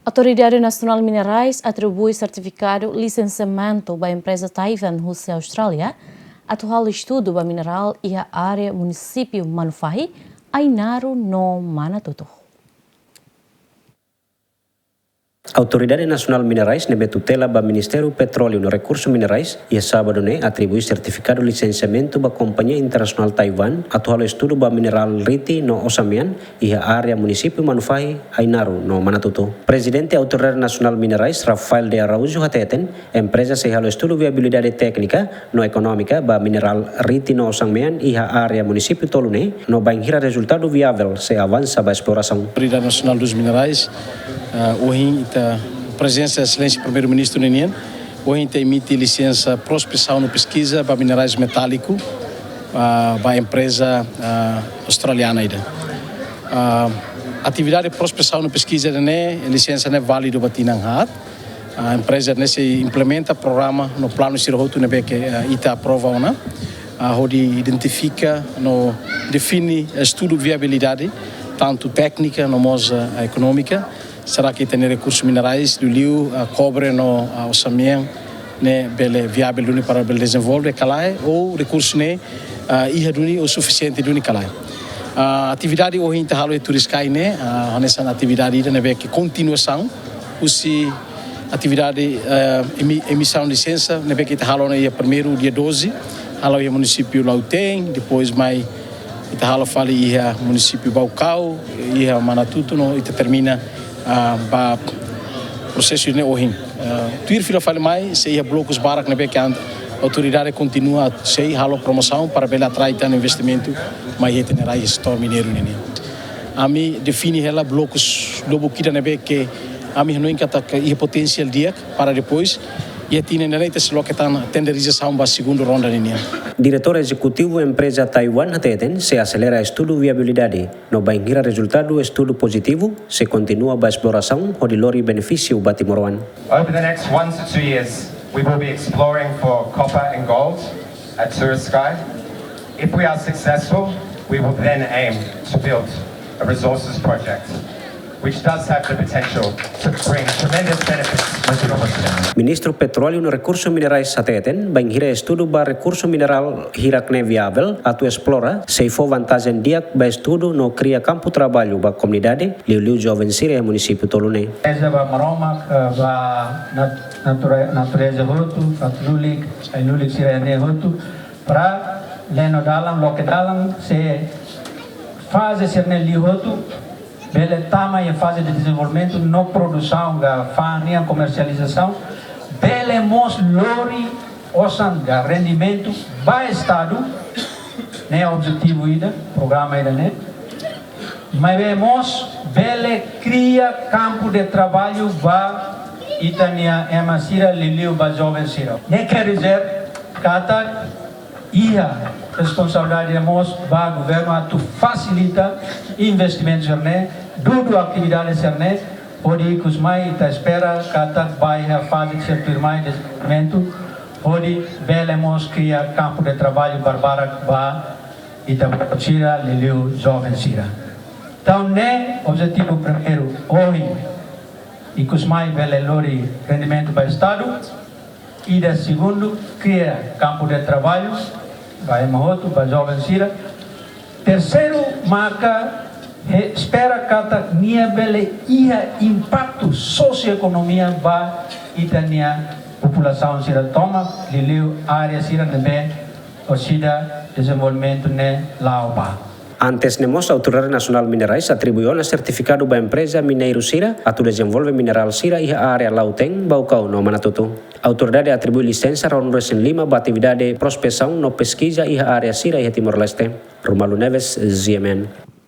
Autoridade Nacional Minerais atribui certificado licenciamento à empresa Taiwan Rússia Austrália, atual estudo para mineral e a área município Manufahi, Ainaro no Manatuto. Autoridade Nacional Minerais nebe tutela ba Ministério Petróleo no Recursos Minerais e sábado atribui certificado licenciamento ba Companhia Internacional Taiwan atual estudo ba mineral Riti no Osamian e a área município Manufahi Ainaro no Manatuto. Presidente Autoridade Nacional Minerais Rafael de Araújo hateten empresa se halo estudo viabilidade técnica no econômica ba mineral Riti no Osamian e a área município Tolune no banhira resultado viável se avança ba exploração. Autoridade Nacional dos Minerais hoje a presença da excelência do primeiro-ministro Nenien, hoje emite licença prospecção no pesquisa para minerais metálicos para a empresa australiana. A atividade de prospecção no pesquisa a licença é válida para Tinanhat. A empresa se implementa programa no plano de circuito que ita aprova onde identifica, define estudo de viabilidade tanto técnica como econômica. Será que tem recursos minerais do liu, cobre no Osamian, bele viável para o desenvolver calai ou recursos o suficiente do calai. A atividade hoje em Tahalo e Turiscai nessa atividade que continuação, se atividade emissão de licença que Tahalo primeiro dia 12, halo o município Lauteng, depois mais Tahalo fala o município Baucau, a Manatuto e termina para processo de hoje. Tuir fila fala mais se ia blocos barak que a autoridade continua a ser halo promoção para bela atrair tanto investimento mais retenerá gestor mineiro nele. A mim define ela blocos lobo que que a mim não encata que potencial dia para depois e tinha nele esse local tenderização para segunda ronda nele. Diretor Executivo Empresa Taiwan hateten se acelera estudo viabilidade. No banhira resultado estudo positivo, se continua a exploração onde lori benefício ba Timor-Leste. Over the next 1 to 2 years, we will be exploring for copper and gold at Turiscai. If we are successful, we will then aim to build a resources project, which does have the potential to bring tremendous benefits. Ministro Petróleo no Recursos Minerais hateten banhira estudo ba recurso mineral hirakne viável atu explora se for vantagem dia ba estudo no cria campo trabalho ba comunidade liu jovem sire município Tolune. Eza ba maromak ba natureza hotu lulik sire ne hotu para leno dalam loke dalam se fase sirne li hotu bele tama em fase de desenvolvimento, no produção da farinha, comercialização, bele mos lori osan da rendimento ba estado, né objetivo ida, programa ida né, mas vemos bele cria campo de trabalho ba itania emasira liliu ba jovem sira. Ne quer dizer kata responsabilidade mos ba governo atu facilita investimentos né dudu atividades né onde os mais ta espera kata vai a fase de ser mais desenvolvimento onde belemos cria campo de trabalho barbara ba Itabira liliu jovem sira. Então objetivo primeiro hoje e os mais belelori rendimento para estado e da segundo cria campo de trabalho vai mahoto para jovem sira. Terceiro marca espera kata nia bele ia impacto socioeconomia ba itania população sira toma liliu área sira nebe osida desenvolvimento ne laoba. Antes nemos a Autoridade Nacional Minerais atribuiu a certificado ba empresa Mineiro Sira atu desenvolve mineral Sira e a área Lauteng Baucau no Manatuto. A autoridade atribui licença ao Lima ba atividade prospecção no pesquisa e a área Sira e Timor-Leste. Romalu Neves, ZMN.